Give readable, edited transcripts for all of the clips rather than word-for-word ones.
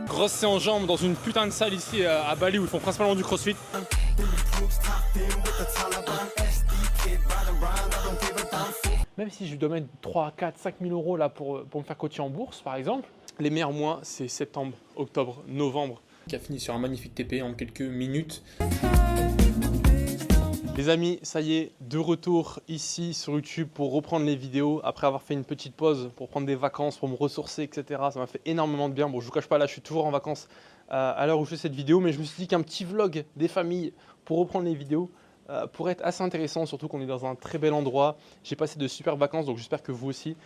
Grosse séance jambes dans une putain de salle ici à Bali où ils font principalement du crossfit. Même si je dois mettre 3, 4, 5 000 euros là pour me faire coacher en bourse par exemple, les meilleurs mois c'est septembre, octobre, novembre. Qui a fini sur un magnifique TP en quelques minutes. Les amis, ça y est, de retour ici sur YouTube pour reprendre les vidéos après avoir fait une petite pause pour prendre des vacances, pour me ressourcer, etc. Ça m'a fait énormément de bien. Bon, je vous cache pas, là, je suis toujours en vacances à l'heure où je fais cette vidéo, mais je me suis dit qu'un petit vlog des familles pour reprendre les vidéos pourrait être assez intéressant, surtout qu'on est dans un très bel endroit. J'ai passé de super vacances, donc j'espère que vous aussi.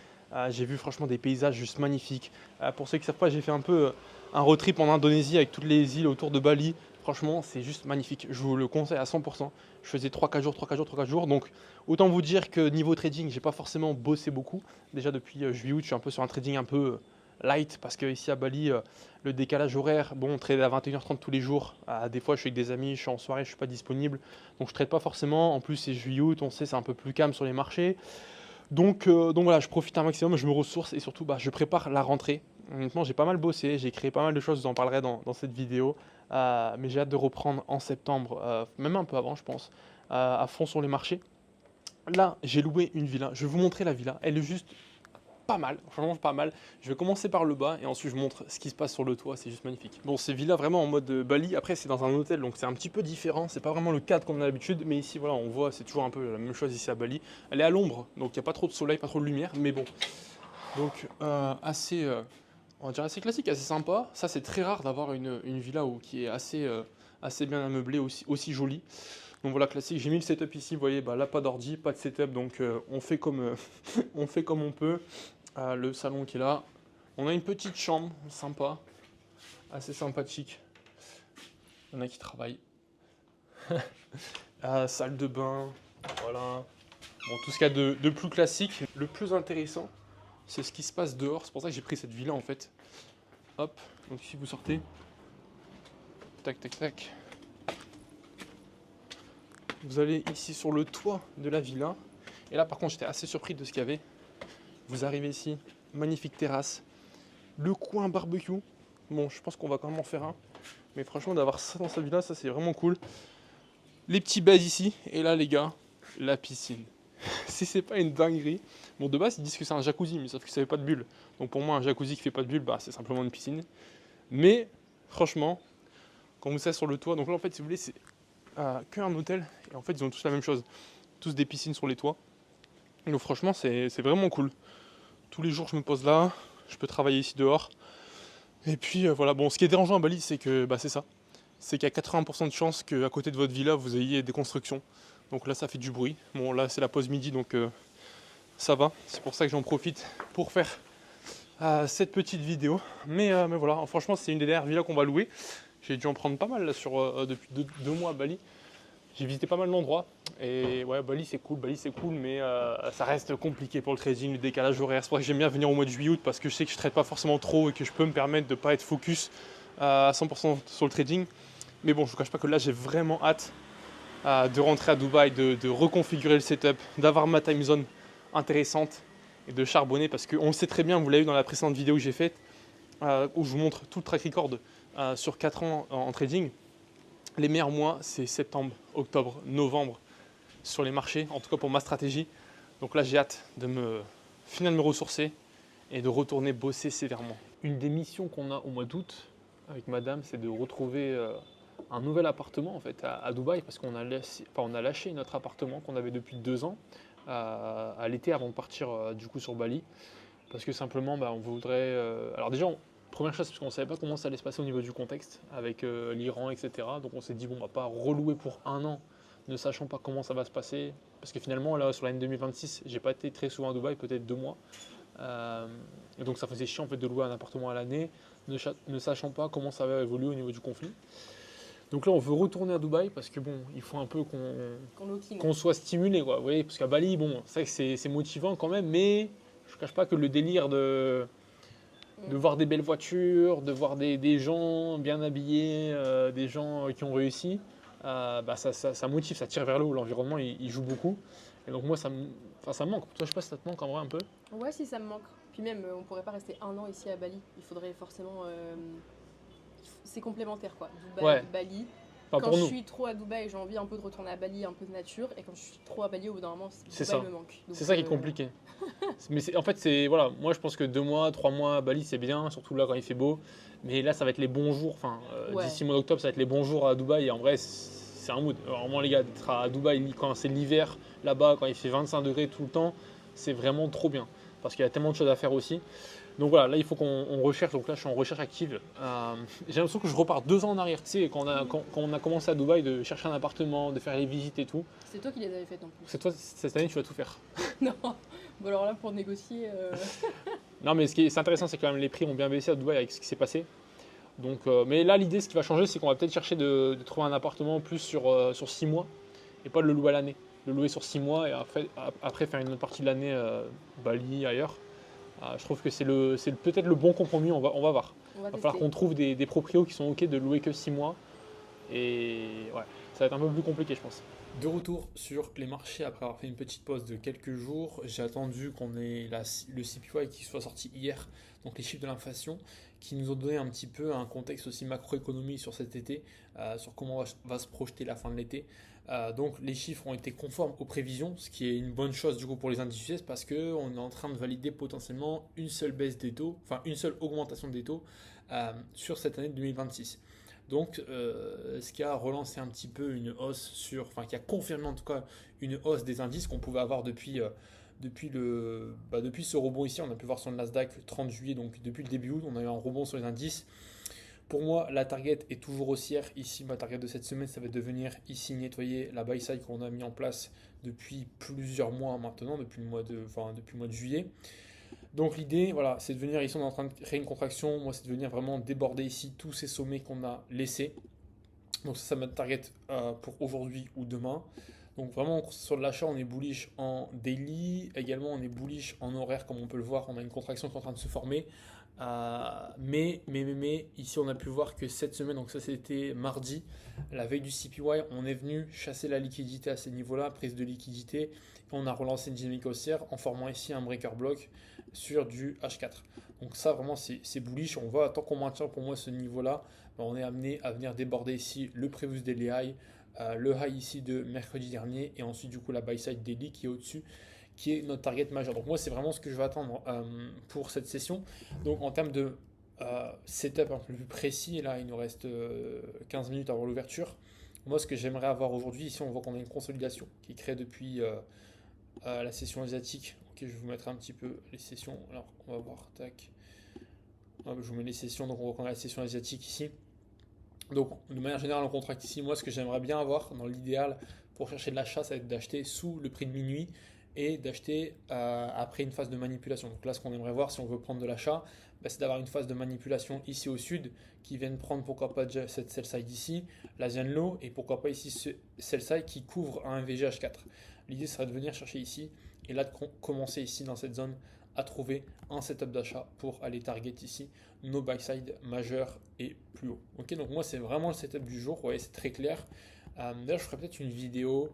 J'ai vu franchement des paysages juste magnifiques. Pour ceux qui ne savent pas, j'ai fait un peu un road trip en Indonésie avec toutes les îles autour de Bali. Franchement, c'est juste magnifique. Je vous le conseille à 100%. Je faisais 3-4 jours, 3-4 jours, 3-4 jours. Donc, autant vous dire que niveau trading, j'ai pas forcément bossé beaucoup. Déjà depuis juillet-août, je suis un peu sur un trading un peu light parce que ici à Bali, le décalage horaire, bon, on trade à 21h30 tous les jours. Des fois, je suis avec des amis, je suis en soirée, je suis pas disponible. Donc, je trade pas forcément. En plus, c'est juillet-août, on sait, c'est un peu plus calme sur les marchés. Donc voilà, je profite un maximum, je me ressource et surtout, je prépare la rentrée. Honnêtement, j'ai pas mal bossé, j'ai créé pas mal de choses, je vous en parlerai dans cette vidéo. Mais j'ai hâte de reprendre en septembre, même un peu avant, je pense, à fond sur les marchés. Là, j'ai loué une villa. Je vais vous montrer la villa. Elle est juste pas mal, franchement pas mal. Je vais commencer par le bas et ensuite je montre ce qui se passe sur le toit, c'est juste magnifique. Bon, c'est villa vraiment en mode Bali. Après, c'est dans un hôtel, donc c'est un petit peu différent. C'est pas vraiment le cadre qu'on a l'habitude, mais ici, voilà, on voit, c'est toujours un peu la même chose ici à Bali. Elle est à l'ombre, donc il n'y a pas trop de soleil, pas trop de lumière, mais bon. Donc, assez, on va dire assez classique, assez sympa. Ça, c'est très rare d'avoir une villa qui est assez bien ameublée, aussi jolie. Donc voilà, classique. J'ai mis le setup ici, vous voyez, là, pas d'ordi, pas de setup, donc on fait comme, on fait comme on peut. Le salon qui est là. On a une petite chambre sympa, assez sympathique. Il y en a qui travaillent. Salle de bain, voilà. Bon, tout ce qu'il y a de plus classique. Le plus intéressant, c'est ce qui se passe dehors. C'est pour ça que j'ai pris cette villa en fait. Hop, donc ici vous sortez. Tac, tac, tac. Vous allez ici sur le toit de la villa. Et là par contre j'étais assez surpris de ce qu'il y avait. Vous arrivez ici, magnifique terrasse. Le coin barbecue. Bon, je pense qu'on va quand même en faire un. Mais franchement, d'avoir ça dans sa villa, ça c'est vraiment cool. Les petits beds ici. Et là, les gars, la piscine. Si c'est pas une dinguerie. Bon, de base, ils disent que c'est un jacuzzi, mais sauf que ça fait pas de bulle. Donc pour moi, un jacuzzi qui fait pas de bulle, c'est simplement une piscine. Mais franchement, quand vous êtes sur le toit, donc là en fait, si vous voulez, c'est qu'un hôtel. Et en fait, ils ont tous la même chose. Tous des piscines sur les toits. Donc franchement, c'est vraiment cool. Tous les jours, je me pose là. Je peux travailler ici dehors. Et puis voilà, bon, ce qui est dérangeant à Bali, c'est que c'est ça. C'est qu'il y a 80% de chances qu'à côté de votre villa, vous ayez des constructions. Donc là, ça fait du bruit. Bon, là, c'est la pause midi, donc ça va. C'est pour ça que j'en profite pour faire cette petite vidéo. Mais voilà, franchement, c'est une des dernières villas qu'on va louer. J'ai dû en prendre pas mal là, depuis deux mois à Bali. J'ai visité pas mal d'endroits. Et ouais, Bali c'est cool, mais ça reste compliqué pour le trading, le décalage horaire. C'est pour ça que j'aime bien venir au mois de juillet-août parce que je sais que je ne trade pas forcément trop et que je peux me permettre de ne pas être focus à 100% sur le trading. Mais bon, je ne vous cache pas que là, j'ai vraiment hâte de rentrer à Dubaï, de reconfigurer le setup, d'avoir ma time zone intéressante et de charbonner parce qu'on le sait très bien, vous l'avez vu dans la précédente vidéo que j'ai faite, où je vous montre tout le track record sur 4 ans en trading. Les meilleurs mois, c'est septembre, octobre, novembre sur les marchés, en tout cas pour ma stratégie. Donc là, j'ai hâte de finalement me ressourcer et de retourner bosser sévèrement. Une des missions qu'on a au mois d'août avec madame, c'est de retrouver un nouvel appartement en fait à Dubaï parce qu'on a lâché notre appartement qu'on avait depuis 2 ans à l'été avant de partir du coup sur Bali. Parce que simplement, on voudrait... alors déjà, première chose, parce qu'on ne savait pas comment ça allait se passer au niveau du contexte avec l'Iran, etc. Donc on s'est dit, bon, on ne va pas relouer pour 1 an, ne sachant pas comment ça va se passer. Parce que finalement, là, sur l'année 2026, j'ai pas été très souvent à Dubaï, peut-être 2 mois. Et donc ça faisait chiant en fait, de louer un appartement à l'année, ne sachant pas comment ça va évoluer au niveau du conflit. Donc là, on veut retourner à Dubaï parce que bon, il faut un peu qu'on soit stimulé, quoi. Vous voyez, parce qu'à Bali, bon, c'est motivant quand même, mais je ne cache pas que le délire de voir des belles voitures, de voir des gens bien habillés, des gens qui ont réussi, ça motive, ça tire vers le haut. L'environnement, il joue beaucoup. Et donc moi, ça me manque. Toi, je sais pas si ça te manque en vrai un peu. Ouais, si ça me manque. Puis même, on pourrait pas rester 1 an ici à Bali. Il faudrait forcément c'est complémentaire quoi. Dubaï, Ouais, Bali. enfin Quand pour je nous, suis trop à Dubaï, j'ai envie un peu de retourner à Bali, un peu de nature. Et quand je suis trop à Bali, au bout d'un moment, c'est Dubaï ça. me manque. Donc, C'est ça qui est compliqué. Mais en fait, c'est voilà, moi je pense que 2 mois, 3 mois à Bali c'est bien, surtout là quand il fait beau. Mais là, ça va être les bons jours. Enfin, ouais, d'ici mois d'octobre, ça va être les bons jours à Dubaï. Et en vrai, c'est un mood. Alors, vraiment, les gars, d'être à Dubaï quand c'est l'hiver, là-bas, quand il fait 25 degrés tout le temps, c'est vraiment trop bien. Parce qu'il y a tellement de choses à faire aussi. Donc voilà, là il faut qu'on recherche. Donc là, je suis en recherche active. J'ai l'impression que je repars 2 ans en arrière. Tu sais, quand on a commencé à Dubaï, de chercher un appartement, de faire les visites et tout. c'est toi qui les avais faites en C'est plus. toi, cette année, tu vas tout faire. Non, bon alors là pour négocier. Non, mais c'est intéressant, c'est quand même les prix ont bien baissé à Dubaï avec ce qui s'est passé. Donc, mais là, l'idée, ce qui va changer, c'est qu'on va peut-être chercher de trouver un appartement plus sur 6 mois et pas de le louer à l'année. Le louer sur 6 mois et après faire une autre partie de l'année Bali, ailleurs. Je trouve que c'est peut-être le bon compromis, on va voir. On va Il va falloir tester. qu'on trouve des proprios qui sont OK de louer que 6 mois. Et ouais, ça va être un peu plus compliqué, je pense. De retour sur les marchés après avoir fait une petite pause de quelques jours, j'ai attendu qu'on ait le CPI qui soit sorti hier, donc les chiffres de l'inflation, qui nous ont donné un petit peu un contexte aussi macroéconomique sur cet été, sur comment va se projeter la fin de l'été. Donc les chiffres ont été conformes aux prévisions, ce qui est une bonne chose du coup pour les indices US parce qu'on est en train de valider potentiellement une seule baisse des taux, enfin une seule augmentation des taux sur cette année 2026. Donc, ce qui a relancé un petit peu une hausse enfin, qui a confirmé en tout cas une hausse des indices qu'on pouvait avoir depuis ce rebond ici. On a pu voir sur le Nasdaq le 30 juillet, donc depuis le début août, on a eu un rebond sur les indices. Pour moi, la target est toujours haussière. Ici, ma target de cette semaine, ça va devenir ici nettoyer la buy side qu'on a mis en place depuis plusieurs mois maintenant, depuis le mois de juillet. Donc l'idée, voilà, c'est de venir ici, on est en train de créer une contraction. Moi, c'est de venir vraiment déborder ici tous ces sommets qu'on a laissés. Donc ça me target pour aujourd'hui ou demain. Donc vraiment sur l'achat, on est bullish en daily. Également, on est bullish en horaire, comme on peut le voir. On a une contraction qui est en train de se former. Mais ici, on a pu voir que cette semaine, donc ça c'était mardi, la veille du CPY, on est venu chasser la liquidité à ces niveaux-là, prise de liquidité. Et on a relancé une dynamique haussière en formant ici un breaker block sur du H4. Donc ça vraiment c'est bullish. On voit tant qu'on maintient pour moi ce niveau-là, on est amené à venir déborder ici le previous daily high, le high ici de mercredi dernier et ensuite du coup la buy side daily qui est au-dessus, qui est notre target majeur. Donc moi c'est vraiment ce que je vais attendre pour cette session. Donc en termes de setup un peu plus précis, là il nous reste 15 minutes avant l'ouverture. Moi ce que j'aimerais avoir aujourd'hui, ici on voit qu'on a une consolidation qui est créée depuis la session asiatique. Ok, je vais vous mettre un petit peu les sessions. Alors on va voir, tac. Je vous mets les sessions, donc on voit qu'on a la session asiatique ici. Donc de manière générale on contracte ici. Moi ce que j'aimerais bien avoir dans l'idéal pour chercher de l'achat, ça va être d'acheter sous le prix de minuit et d'acheter après une phase de manipulation. Donc là ce qu'on aimerait voir si on veut prendre de l'achat, c'est d'avoir une phase de manipulation ici au sud qui vienne prendre pourquoi pas déjà cette sell side ici, l'Asian Low et pourquoi pas ici ce sell side qui couvre un VGH4. L'idée serait de venir chercher ici et là de commencer ici dans cette zone à trouver un setup d'achat pour aller target ici nos buy side majeurs et plus haut. Ok, donc moi c'est vraiment le setup du jour, ouais, c'est très clair. D'ailleurs je ferai peut-être une vidéo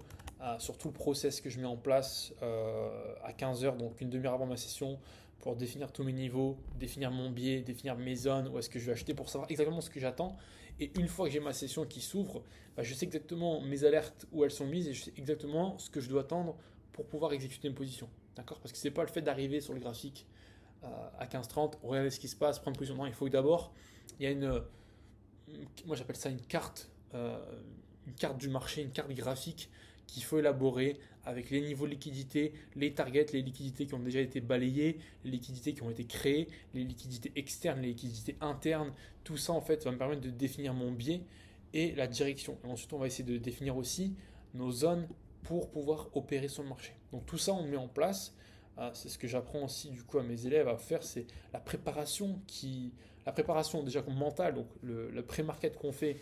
sur tout le process que je mets en place à 15h, donc une demi-heure avant ma session, pour définir tous mes niveaux, définir mon biais, définir mes zones, où est-ce que je vais acheter pour savoir exactement ce que j'attends. Et une fois que j'ai ma session qui s'ouvre, je sais exactement mes alertes où elles sont mises et je sais exactement ce que je dois attendre pour pouvoir exécuter une position. D'accord? Parce que c'est pas le fait d'arriver sur le graphique à 15h30, regarder ce qui se passe, prendre position. Non, il faut que d'abord, il y a moi j'appelle ça une carte du marché, une carte graphique qu'il faut élaborer avec les niveaux de liquidité, les targets, les liquidités qui ont déjà été balayées, les liquidités qui ont été créées, les liquidités externes, les liquidités internes. Tout ça en fait va me permettre de définir mon biais et la direction. Et ensuite on va essayer de définir aussi nos zones pour pouvoir opérer sur le marché. Donc tout ça on le met en place. C'est ce que j'apprends aussi du coup à mes élèves à faire, c'est la préparation déjà mentale, donc le pré-market qu'on fait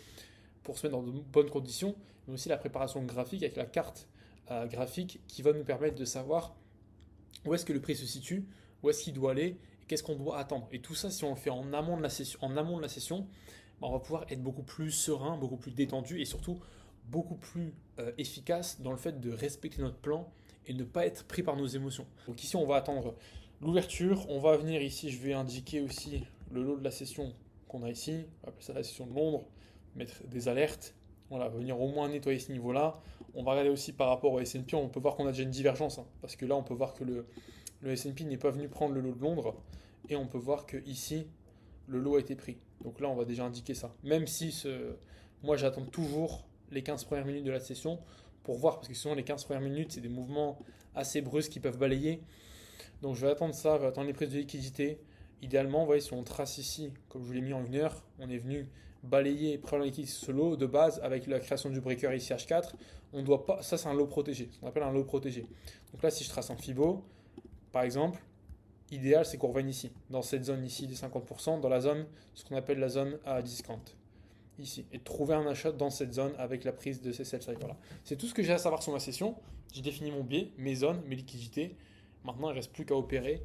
pour se mettre dans de bonnes conditions, mais aussi la préparation graphique avec la carte graphique qui va nous permettre de savoir où est-ce que le prix se situe, où est-ce qu'il doit aller, et qu'est-ce qu'on doit attendre. Et tout ça, si on le fait en amont de la session, on va pouvoir être beaucoup plus serein, beaucoup plus détendu et surtout beaucoup plus efficace dans le fait de respecter notre plan et ne pas être pris par nos émotions. Donc ici, on va attendre l'ouverture. On va venir ici, je vais indiquer aussi le lot de la session qu'on a ici, on va appeler ça la session de Londres, mettre des alertes, voilà, venir au moins nettoyer ce niveau-là. On va regarder aussi par rapport au S&P, on peut voir qu'on a déjà une divergence, hein, parce que là on peut voir que le S&P n'est pas venu prendre le lot de Londres, et on peut voir que ici le lot a été pris. Donc là on va déjà indiquer ça. Même si moi j'attends toujours les 15 premières minutes de la session pour voir, parce que souvent les 15 premières minutes c'est des mouvements assez brusques qui peuvent balayer. Donc je vais attendre ça, je vais attendre les prises de liquidité. Idéalement, vous voyez, si on trace ici, comme je vous l'ai mis en 1 heure, on est venu balayer et prendre la liquidité ce lot de base avec la création du breaker ici H4. On doit pas, ça c'est un lot protégé, ce qu'on appelle un lot protégé. Donc là, si je trace en Fibo, par exemple, idéal c'est qu'on revienne ici, dans cette zone ici des 50%, dans la zone, ce qu'on appelle la zone à discount. Ici, et de trouver un achat dans cette zone avec la prise de ces sell side. Voilà. C'est tout ce que j'ai à savoir sur ma session. J'ai défini mon biais, mes zones, mes liquidités. Maintenant, il ne reste plus qu'à opérer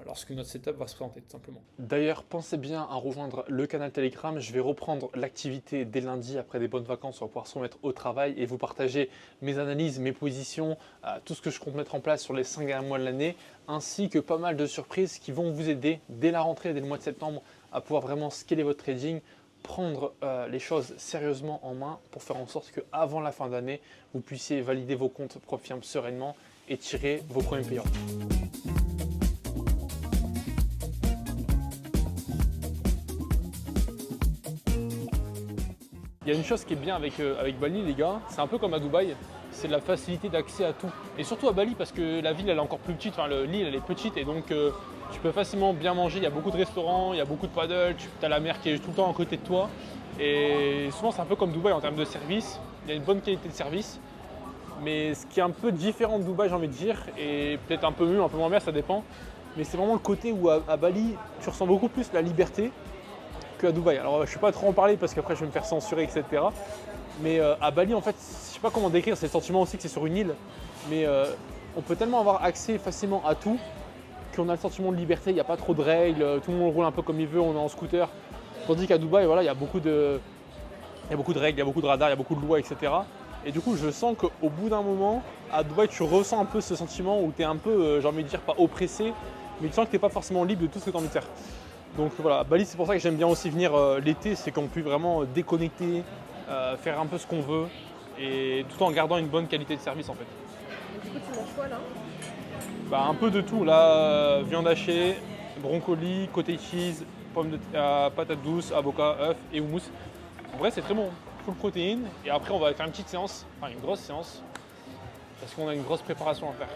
lorsque notre setup va se présenter tout simplement. D'ailleurs, pensez bien à rejoindre le canal Telegram. Je vais reprendre l'activité dès lundi après des bonnes vacances. On va pouvoir se remettre au travail et vous partager mes analyses, mes positions, tout ce que je compte mettre en place sur les 5 derniers mois de l'année, ainsi que pas mal de surprises qui vont vous aider dès la rentrée, dès le mois de septembre, à pouvoir vraiment scaler votre trading, prendre les choses sérieusement en main pour faire en sorte qu'avant la fin d'année, vous puissiez valider vos comptes Propfirm sereinement et tirer vos premiers payants. Il y a une chose qui est bien avec Bali, les gars, c'est un peu comme à Dubaï, c'est la facilité d'accès à tout. Et surtout à Bali, parce que la ville elle est encore plus petite, enfin l'île elle est petite et donc tu peux facilement bien manger. Il y a beaucoup de restaurants, il y a beaucoup de paddle, tu as la mer qui est tout le temps à côté de toi. Et souvent c'est un peu comme Dubaï en termes de service, il y a une bonne qualité de service. Mais ce qui est un peu différent de Dubaï, j'ai envie de dire, et peut-être un peu mieux, un peu moins bien, ça dépend. Mais c'est vraiment le côté où à Bali, tu ressens beaucoup plus la liberté qu'à Dubaï. Alors je ne vais pas trop en parler parce qu'après je vais me faire censurer, etc. Mais à Bali, en fait, je ne sais pas comment décrire, c'est le sentiment aussi que c'est sur une île. Mais on peut tellement avoir accès facilement à tout qu'on a le sentiment de liberté, il n'y a pas trop de règles, tout le monde roule un peu comme il veut, on est en scooter. Tandis qu'à Dubaï, voilà, il y a beaucoup de règles, il y a beaucoup de radars, il y a beaucoup de lois, etc. Et du coup, je sens qu'au bout d'un moment, à Dubaï, tu ressens un peu ce sentiment où tu es un peu, j'ai envie de dire, pas oppressé, mais tu sens que tu n'es pas forcément libre de tout ce que tu as envie de faire. Donc voilà, Bali, c'est pour ça que j'aime bien aussi venir l'été, c'est qu'on peut vraiment déconnecter, faire un peu ce qu'on veut, et tout en gardant une bonne qualité de service en fait. Et du coup, tu manges quoi là? Un peu de tout, là, viande hachée, brocoli, cottage cheese, pommes de patates douces, avocat, œufs et houmous. En vrai, c'est très bon. Full protéines et après on va faire une petite séance, enfin une grosse séance parce qu'on a une grosse préparation à faire.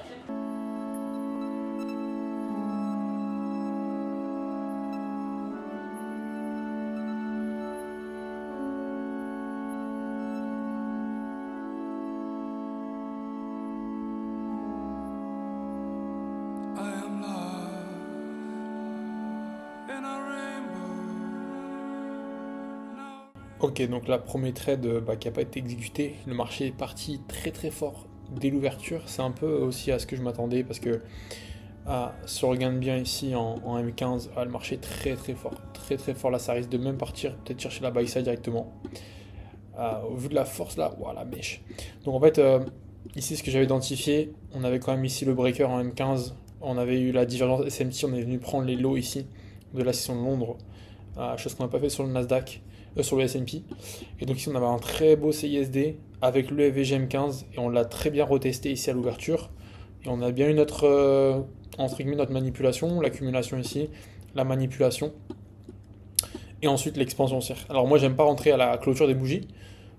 Ok, donc la première trade qui n'a pas été exécutée, le marché est parti très très fort dès l'ouverture. C'est un peu aussi à ce que je m'attendais parce que si on regarde bien ici en M15, le marché est très très fort. Très très fort, là ça risque de même partir, peut-être chercher la buy side directement. Au vu de la force là, voilà, mèche. Donc en fait, ici ce que j'avais identifié, on avait quand même ici le breaker en M15, on avait eu la divergence SMT, on est venu prendre les lows ici de la session de Londres, chose qu'on n'a pas fait sur le Nasdaq. Sur le S&P. Et donc ici on avait un très beau CISD avec le FVGM15 et on l'a très bien retesté ici à l'ouverture. Et on a bien eu notre, entre guillemets, notre manipulation, l'accumulation ici, la manipulation. Et ensuite l'expansion haussière. Alors moi j'aime pas rentrer à la clôture des bougies.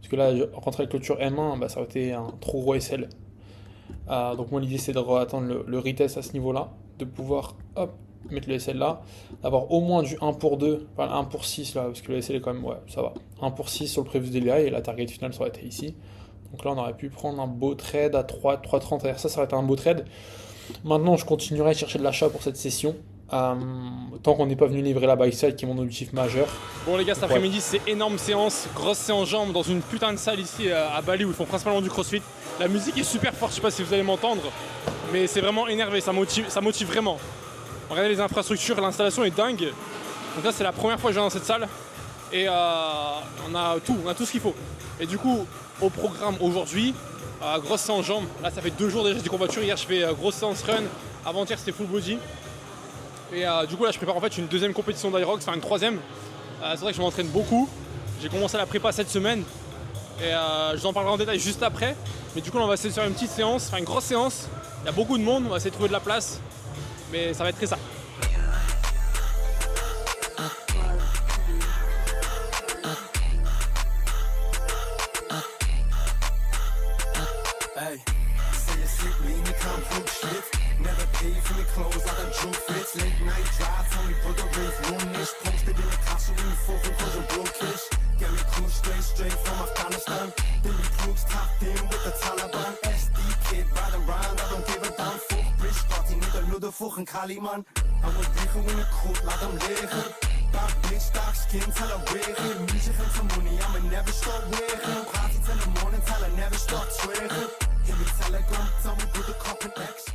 Parce que là, rentrer à la clôture M1, ça aurait été un trop gros SL. Donc moi l'idée c'est d'attendre le retest à ce niveau-là. De pouvoir, hop, mettre le SL là, d'avoir au moins du 1 pour 2, enfin 1 pour 6 là, parce que le SL est quand même, ouais, ça va. 1 pour 6 sur le previous daily high et la target finale ça aurait été ici. Donc là on aurait pu prendre un beau trade à 3,30, ça aurait été un beau trade. Maintenant je continuerai à chercher de l'achat pour cette session, tant qu'on n'est pas venu livrer la buy side qui est mon objectif majeur. Bon les gars, cet après-midi c'est énorme séance, grosse séance jambes dans une putain de salle ici à Bali où ils font principalement du crossfit. La musique est super forte, je sais pas si vous allez m'entendre, mais c'est vraiment énervé, ça motive vraiment. Regardez les infrastructures, l'installation est dingue. Donc là c'est la première fois que je viens dans cette salle et on a tout ce qu'il faut. Et du coup au programme aujourd'hui, grosse séance jambes. Là ça fait 2 jours déjà que j'ai des courbatures. Hier je fais grosse séance run, avant-hier c'était full body. Et du coup là je prépare en fait une deuxième compétition d'Irox, enfin une troisième. C'est vrai que je m'entraîne beaucoup. J'ai commencé la prépa cette semaine et je vous en parlerai en détail juste après. Mais du coup, on va essayer de faire une petite séance, faire une grosse séance. Il y a beaucoup de monde, on va essayer de trouver de la place. Mais ça va être très ça. Kaliman, I would liggen in een kroeg, laat hem liggen. Paar bitch, dark skin, tell her wiggen. Music and some money, I'ma never stop wigging. Party till the morning, tell her never stop twigging. Hit me telegram, tell me who the cop and X.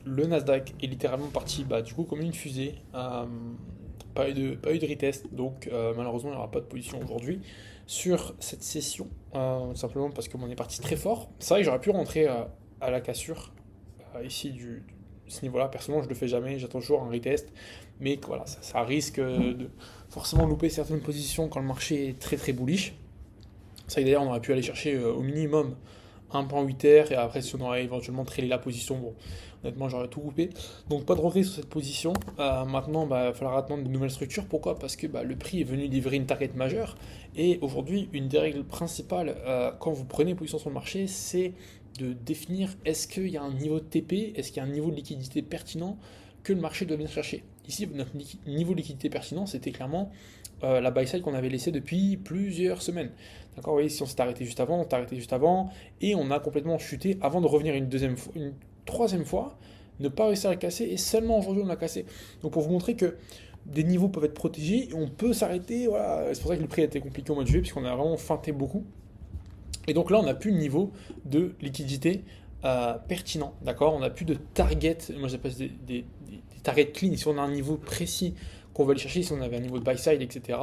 Le Nasdaq est littéralement parti du coup comme une fusée. Pas eu de retest, donc malheureusement il n'y aura pas de position aujourd'hui sur cette session. Simplement parce qu'on est parti très fort. C'est vrai que j'aurais pu rentrer à la cassure ici ce niveau-là. Personnellement, je le fais jamais, j'attends toujours un retest. Mais voilà, ça risque de forcément louper certaines positions quand le marché est très très bullish. C'est vrai que d'ailleurs, on aurait pu aller chercher au minimum 1.8 R et après, si on aurait éventuellement trailé la position, bon, honnêtement, j'aurais tout coupé. Donc, pas de regret sur cette position. Maintenant, il va falloir attendre de nouvelles structures. Pourquoi ? Parce que le prix est venu livrer une target majeure. Et aujourd'hui, une des règles principales quand vous prenez position sur le marché, c'est de définir est-ce qu'il y a un niveau de TP, est-ce qu'il y a un niveau de liquidité pertinent que le marché doit venir chercher. Ici, notre niveau de liquidité pertinent, c'était clairement la buy side qu'on avait laissée depuis plusieurs semaines. D'accord, vous voyez, si on s'est arrêté juste avant, on s'est arrêté juste avant, et on a complètement chuté avant de revenir une troisième fois, ne pas réussir à le casser, et seulement aujourd'hui on l'a cassé. Donc pour vous montrer que des niveaux peuvent être protégés, et on peut s'arrêter, voilà. C'est pour ça que le prix a été compliqué au mois de juillet, puisqu'on a vraiment feinté beaucoup. Et donc là, on n'a plus de niveau de liquidité pertinent, d'accord ? On n'a plus de target, moi j'appelle des targets clean. Si on a un niveau précis qu'on va aller chercher, si on avait un niveau de buy side, etc.,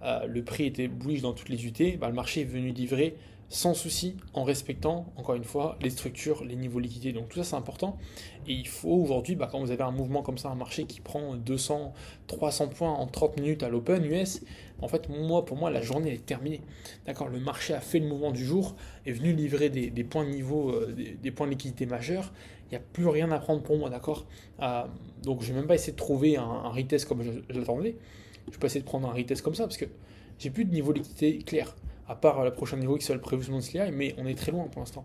le prix était bullish dans toutes les UT, le marché est venu livrer sans souci, en respectant, encore une fois, les structures, les niveaux liquidés. Donc tout ça, c'est important. Et il faut aujourd'hui, quand vous avez un mouvement comme ça, un marché qui prend 200, 300 points en 30 minutes à l'Open US, en fait, pour moi, la journée est terminée. D'accord, le marché a fait le mouvement du jour, est venu livrer des points de niveau, des points de liquidité majeurs. Il n'y a plus rien à prendre pour moi, d'accord. Donc je ne vais même pas essayer de trouver un retest comme je l'attendais. Je peux essayer de prendre un retest comme ça, parce que j'ai plus de niveau de liquidité clair. À part le prochain niveau qui soit le Previous Monthly High, mais on est très loin pour l'instant.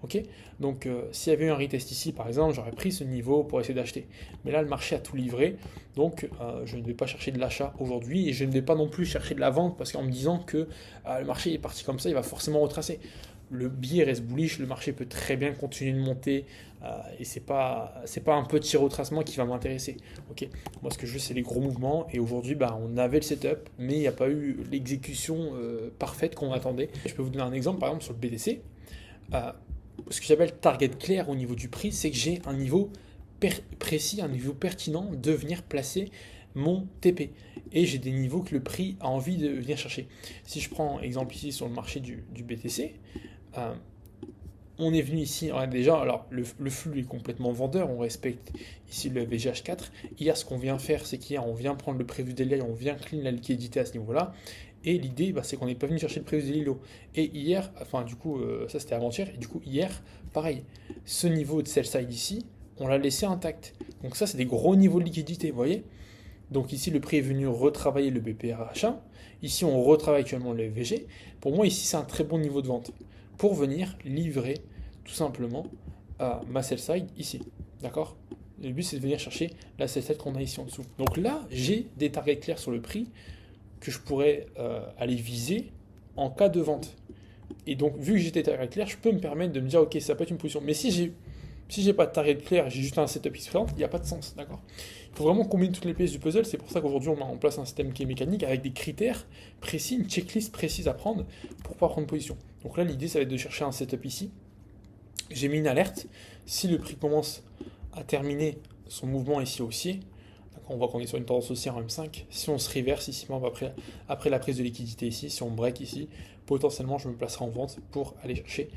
Ok, donc s'il y avait eu un retest ici, par exemple, j'aurais pris ce niveau pour essayer d'acheter. Mais là, le marché a tout livré, donc je ne vais pas chercher de l'achat aujourd'hui et je ne vais pas non plus chercher de la vente parce qu'en me disant que le marché est parti comme ça, il va forcément retracer. Le billet reste bullish, le marché peut très bien continuer de monter et c'est pas un petit retracement qui va m'intéresser. Ok, moi ce que je veux c'est les gros mouvements et aujourd'hui on avait le setup mais il n'y a pas eu l'exécution parfaite qu'on attendait. Je peux vous donner un exemple par exemple sur le BTC. Ce que j'appelle target clair au niveau du prix, c'est que j'ai un niveau précis, un niveau pertinent de venir placer mon TP. Et j'ai des niveaux que le prix a envie de venir chercher. Si je prends exemple ici sur le marché du BTC, on est venu ici, déjà, alors le flux est complètement vendeur, on respecte ici le VGH4. Hier, ce qu'on vient faire, c'est qu'hier, on vient prendre le prévu daily, on vient clean la liquidité à ce niveau-là. Et l'idée, c'est qu'on n'est pas venu chercher le prévu daily low. Et hier, ça c'était avant-hier, et du coup, hier, pareil, ce niveau de sell side ici, on l'a laissé intact. Donc ça, c'est des gros niveaux de liquidité, vous voyez ? Donc ici, le prix est venu retravailler le BPRH1. Ici, on retravaille actuellement le VG. Pour moi, ici, c'est un très bon niveau de vente pour venir livrer tout simplement ma sell side ici. D'accord ? Le but, c'est de venir chercher la sell side qu'on a ici en dessous. Donc là, j'ai des targets clairs sur le prix que je pourrais aller viser en cas de vente. Et donc, vu que j'ai des targets clairs, je peux me permettre de me dire, ok, ça peut être une position. Mais si j'ai pas de target clair, j'ai juste un setup qui se présente, il n'y a pas de sens, d'accord ? Il faut vraiment combiner toutes les pièces du puzzle. C'est pour ça qu'aujourd'hui, on met en place un système qui est mécanique avec des critères précis, une checklist précise à prendre pour pouvoir prendre position. Donc là, l'idée, ça va être de chercher un setup ici. J'ai mis une alerte. Si le prix commence à terminer son mouvement ici haussier, on voit qu'on est sur une tendance haussière en M5. Si on se reverse ici, après la prise de liquidité ici, si on break ici, potentiellement, je me placerai en vente pour aller chercher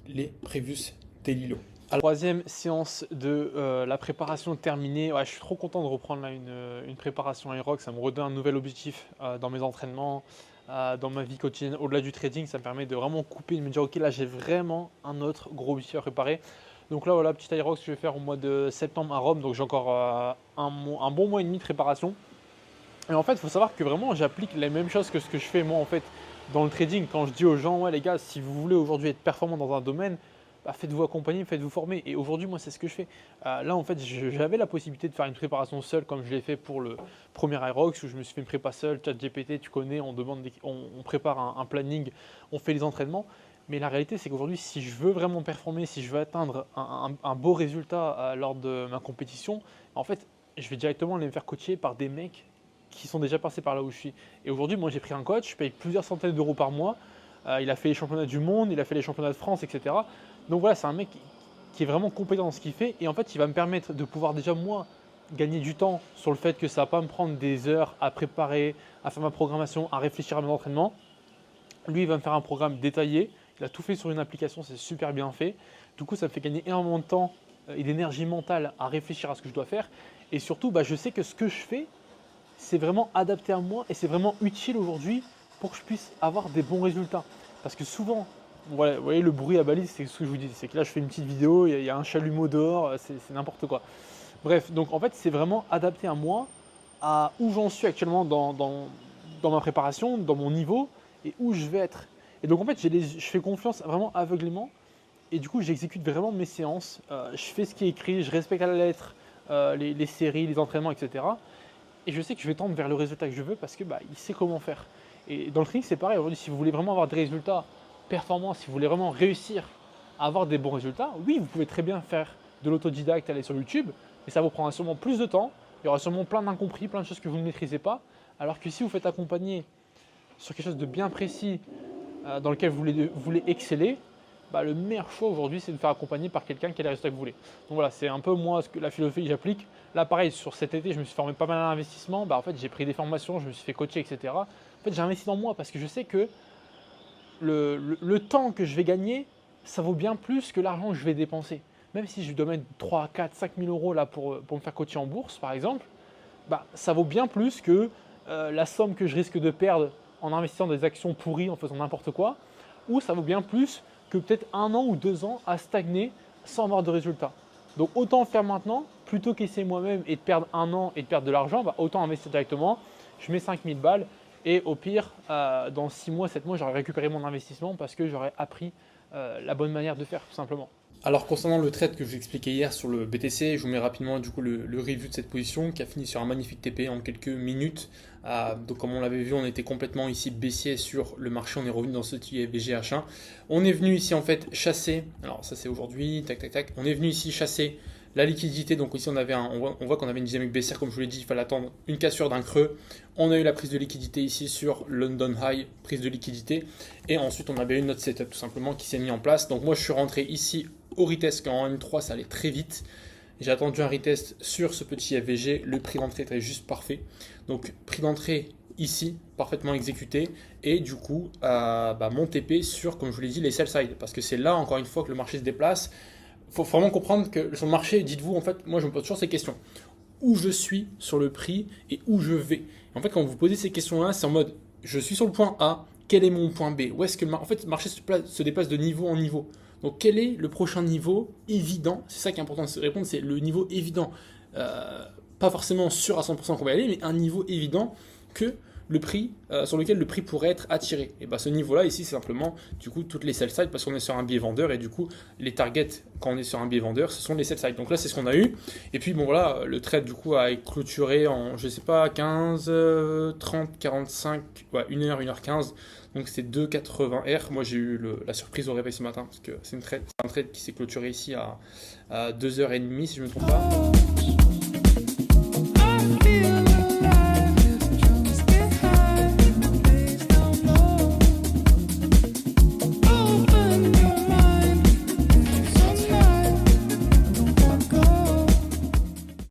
les previous daily low. À la troisième séance de la préparation terminée, ouais, je suis trop content de reprendre là, une préparation Aerox. Ça me redonne un nouvel objectif dans mes entraînements, dans ma vie quotidienne. Au-delà du trading, ça me permet de vraiment couper, de me dire ok, là j'ai vraiment un autre gros objectif à préparer. Donc là, voilà, petit Aerox que je vais faire au mois de septembre à Rome. Donc j'ai encore un bon mois et demi de préparation. Et en fait, il faut savoir que vraiment, j'applique les mêmes choses que ce que je fais moi en fait dans le trading. Quand je dis aux gens, ouais les gars, si vous voulez aujourd'hui être performant dans un domaine, bah, faites-vous accompagner, faites-vous former. Et aujourd'hui, moi, c'est ce que je fais. Là, en fait, j'avais la possibilité de faire une préparation seule, comme je l'ai fait pour le premier Aerox, où je me suis fait une prépa seule. ChatGPT, tu connais, on prépare un planning, on fait les entraînements. Mais la réalité, c'est qu'aujourd'hui, si je veux vraiment performer, si je veux atteindre un beau résultat lors de ma compétition, en fait, je vais directement les faire coacher par des mecs qui sont déjà passés par là où je suis. Et aujourd'hui, moi, j'ai pris un coach, je paye plusieurs centaines d'euros par mois. Il a fait les championnats du monde, il a fait les championnats de France, etc. Donc voilà, c'est un mec qui est vraiment compétent dans ce qu'il fait. Et en fait, il va me permettre de pouvoir déjà, moi, gagner du temps sur le fait que ça ne va pas me prendre des heures à préparer, à faire ma programmation, à réfléchir à mes entraînements. Lui, il va me faire un programme détaillé. Il a tout fait sur une application, c'est super bien fait. Du coup, ça me fait gagner énormément de temps et d'énergie mentale à réfléchir à ce que je dois faire. Et surtout, je sais que ce que je fais, c'est vraiment adapté à moi et c'est vraiment utile aujourd'hui pour que je puisse avoir des bons résultats. Parce que souvent, voilà, vous voyez le bruit à balise, c'est ce que je vous dis, c'est que là je fais une petite vidéo, il y a un chalumeau dehors, c'est n'importe quoi. Bref, donc en fait c'est vraiment adapté à moi, à où j'en suis actuellement dans ma préparation, dans mon niveau et où je vais être. Et donc en fait je fais confiance vraiment aveuglément et du coup j'exécute vraiment mes séances, je fais ce qui est écrit, je respecte à la lettre les séries, les entraînements, etc. Et je sais que je vais tendre vers le résultat que je veux parce que il sait comment faire. Et dans le trading, c'est pareil. Aujourd'hui, si vous voulez vraiment avoir des résultats performants, si vous voulez vraiment réussir à avoir des bons résultats, oui, vous pouvez très bien faire de l'autodidacte, aller sur YouTube, mais ça vous prendra sûrement plus de temps. Il y aura sûrement plein d'incompris, plein de choses que vous ne maîtrisez pas. Alors que si vous faites accompagner sur quelque chose de bien précis dans lequel vous voulez exceller, le meilleur choix aujourd'hui, c'est de faire accompagner par quelqu'un qui a les résultats que vous voulez. Donc voilà, c'est un peu moi la philosophie que j'applique. Là, pareil, sur cet été, je me suis formé pas mal à l'investissement. En fait, j'ai pris des formations, je me suis fait coacher, etc. En fait, j'ai investi dans moi parce que je sais que le temps que je vais gagner, ça vaut bien plus que l'argent que je vais dépenser. Même si je dois mettre 3, 4, 5 000 euros là pour me faire coacher en bourse, par exemple, ça vaut bien plus que la somme que je risque de perdre en investissant dans des actions pourries, en faisant n'importe quoi, ou ça vaut bien plus que peut-être 1 an ou 2 ans à stagner sans avoir de résultats. Donc autant le faire maintenant, plutôt qu'essayer moi-même et de perdre 1 an et de perdre de l'argent, autant investir directement. Je mets 5 000 balles et au pire, dans 6 mois, 7 mois, j'aurai récupéré mon investissement parce que j'aurai appris la bonne manière de faire tout simplement. Alors concernant le trade que je vous expliquais hier sur le BTC, je vous mets rapidement du coup le review de cette position qui a fini sur un magnifique TP en quelques minutes. Donc comme on l'avait vu, on était complètement ici baissier sur le marché, on est revenu dans ce petit VGH1. On est venu ici en fait chasser, alors ça c'est aujourd'hui, tac tac tac, on est venu ici chasser la liquidité. Donc ici on voit qu'on avait une dynamique baissière, comme je vous l'ai dit, il fallait attendre une cassure d'un creux. On a eu la prise de liquidité ici sur London High, prise de liquidité. Et ensuite on avait eu notre setup tout simplement qui s'est mis en place. Donc moi je suis rentré ici au retest, quand en M3 ça allait très vite. J'ai attendu un retest sur ce petit FVG, le prix d'entrée était juste parfait. Donc prix d'entrée ici, parfaitement exécuté. Et du coup, mon TP sur, comme je vous l'ai dit, les sell side. Parce que c'est là, encore une fois, que le marché se déplace. Il faut vraiment comprendre que sur le marché, dites-vous, en fait, moi je me pose toujours ces questions. Où je suis sur le prix et où je vais. En fait, quand vous posez ces questions-là, c'est en mode, je suis sur le point A, quel est mon point B? Où est-ce que en fait, le marché se déplace de niveau en niveau. Donc quel est le prochain niveau évident? C'est ça qui est important de se répondre, c'est le niveau évident. Pas forcément sûr à 100% qu'on va y aller, mais un niveau évident que le prix, sur lequel le prix pourrait être attiré. Et ce niveau-là, ici, c'est simplement du coup toutes les sell side parce qu'on est sur un biais vendeur et du coup, les targets quand on est sur un biais vendeur, ce sont les sell side. Donc là, c'est ce qu'on a eu. Et puis voilà, le trade du coup a clôturé en, je sais pas, 15, 30, 45, 1h, 1h15. Donc c'est 2,80 R. Moi j'ai eu la surprise au réveil ce matin parce que c'est un trade qui s'est clôturé ici à 2h30 si je ne me trompe pas.